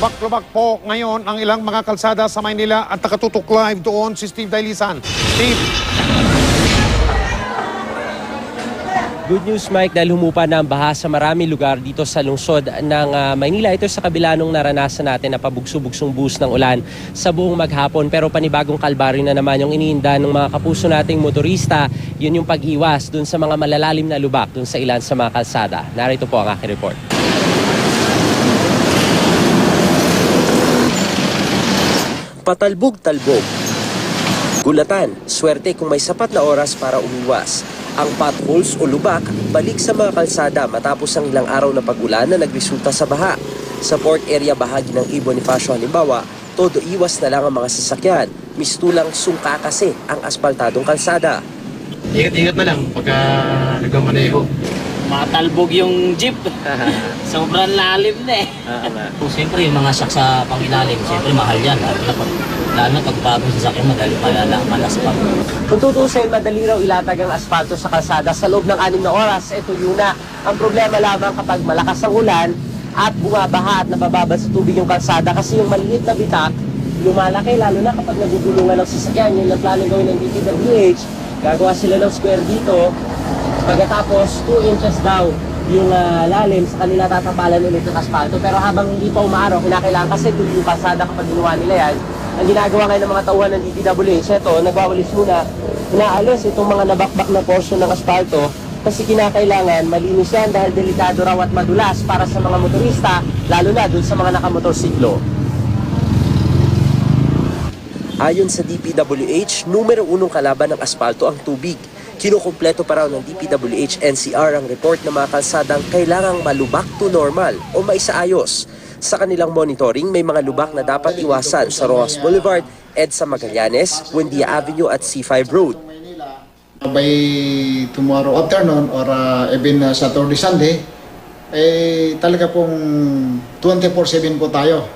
Lubak-lubak po ngayon ang ilang mga kalsada sa Maynila at nakatutok live doon si Steve Dailisan. Steve. Good news, Mike, dahil humupa na ang baha sa marami lugar dito sa lungsod ng Maynila. Ito sa kabila nung naranasan natin na pabugso-bugsong buhos ng ulan sa buong maghapon. Pero panibagong kalbaryo na naman yung iniinda ng mga kapuso nating motorista. Yun yung pag-iwas dun sa mga malalalim na lubak dun sa ilan sa mga kalsada. Narito po ang aking report. Patalbog-talbog. Gulatan, swerte kung may sapat na oras para umiwas. Ang potholes o lubak balik sa mga kalsada matapos ang ilang araw na pag-ulan na nagresulta sa baha. Sa port area bahagi ng Quay Bonifacio halimbawa, todo iwas na lang ang mga sasakyan. Mistulang sungka kasi ang aspaltadong kalsada. Ingat-ingat na lang pagka nagmamaneho. Matalbog yung jeep. Sobrang lalim na eh. Siyempre yung mga sak sa pangilalim, siyempre mahal yan. Lalo na pag bagong sasakyan, madali malaspag. Kung tutusin, madali raw ilatag ang asfalto sa kalsada sa loob ng 6 na oras. Ito yun na. Ang problema lamang kapag malakas ang ulan at bumabaha at nabababad sa tubig yung kalsada kasi yung maliit na bitak, lumalaki lalo na kapag nagugulungan ng sasakyan. Yung nagplano gawin ng DPWH, gagawa sila ng square dito. Pagkatapos, 2 inches daw yung lalim sa kanila tatapalan ulit ng asfalto. Pero habang hindi pa umaaraw, kinakailangan kasi tuloy yung kalsada kapag ginawa nila yan. Ang ginagawa ngayon ng mga tauhan ng DPWH, ito, nagwawalis muna, inaalis itong mga nabakbak na portion ng asfalto kasi kinakailangan malinis yan dahil delikado raw at madulas para sa mga motorista, lalo na dun sa mga nakamotorsiklo. Ayon sa DPWH, numero 1 kalaban ng asfalto ang tubig. Kinukumpleto pa raw ng DPWH NCR ang report ng mga kalsadang kailangang malubak to normal o maisaayos. Sa kanilang monitoring, may mga lubak na dapat iwasan sa Rojas Boulevard, EDSA Magallanes, Buendia Avenue at C5 Road. By tomorrow afternoon or even Saturday, Sunday, talaga pong 24/7 po tayo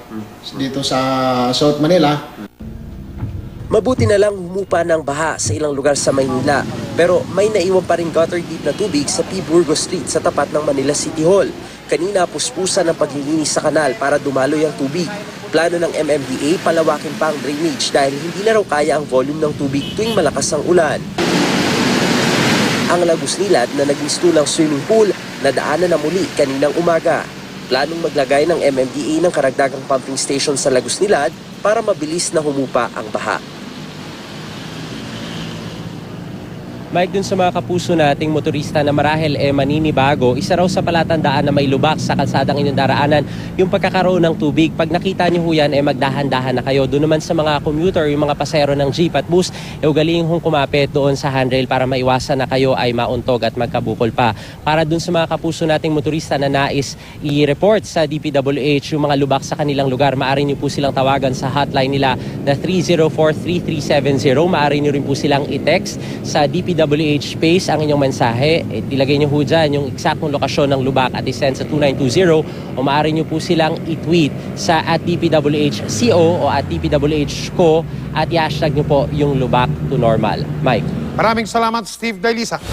dito sa South Manila. Mabuti na lang humupa ng baha sa ilang lugar sa Maynila. Pero may naiwan pa rin gutter deep na tubig sa P. Burgos Street sa tapat ng Manila City Hall. Kanina puspusan ang paglilinis sa kanal para dumaloy ang tubig. Plano ng MMDA palawakin pa ang drainage dahil hindi na raw kaya ang volume ng tubig tuwing malakas ang ulan. Ang Lagos Nilad na nagmistulang swimming pool nadaanan na muli kaninang umaga. Planong maglagay ng MMDA ng karagdagang pumping station sa Lagos Nilad para mabilis na humupa ang baha. Mike, dun sa mga kapuso nating motorista na marahil maninibago, isa raw sa palatandaan na may lubak sa kalsadang inyong daraanan yung pagkakaroon ng tubig. Pag nakita niyo yan, magdahan-dahan na kayo. Doon naman sa mga commuter, yung mga pasahero ng jeep at bus, ugaling hong kumapit doon sa handrail para maiwasan na kayo ay mauntog at magkabukol pa. Para dun sa mga kapuso nating motorista na nais i-report sa DPWH yung mga lubak sa kanilang lugar, maaari niyo po silang tawagan sa hotline nila na 304-3370. Maaari niyo rin po silang i-text sa DPWH Space ang inyong mensahe. Ilagay niyo ho dyan yung eksaktong lokasyon ng lubak at isend sa 2920 o maaari niyo po silang i-tweet sa @DPWHCO o @DPWHCO at i-hashtag niyo po yung lubak to normal. Mike. Maraming salamat, Steve Dailisa.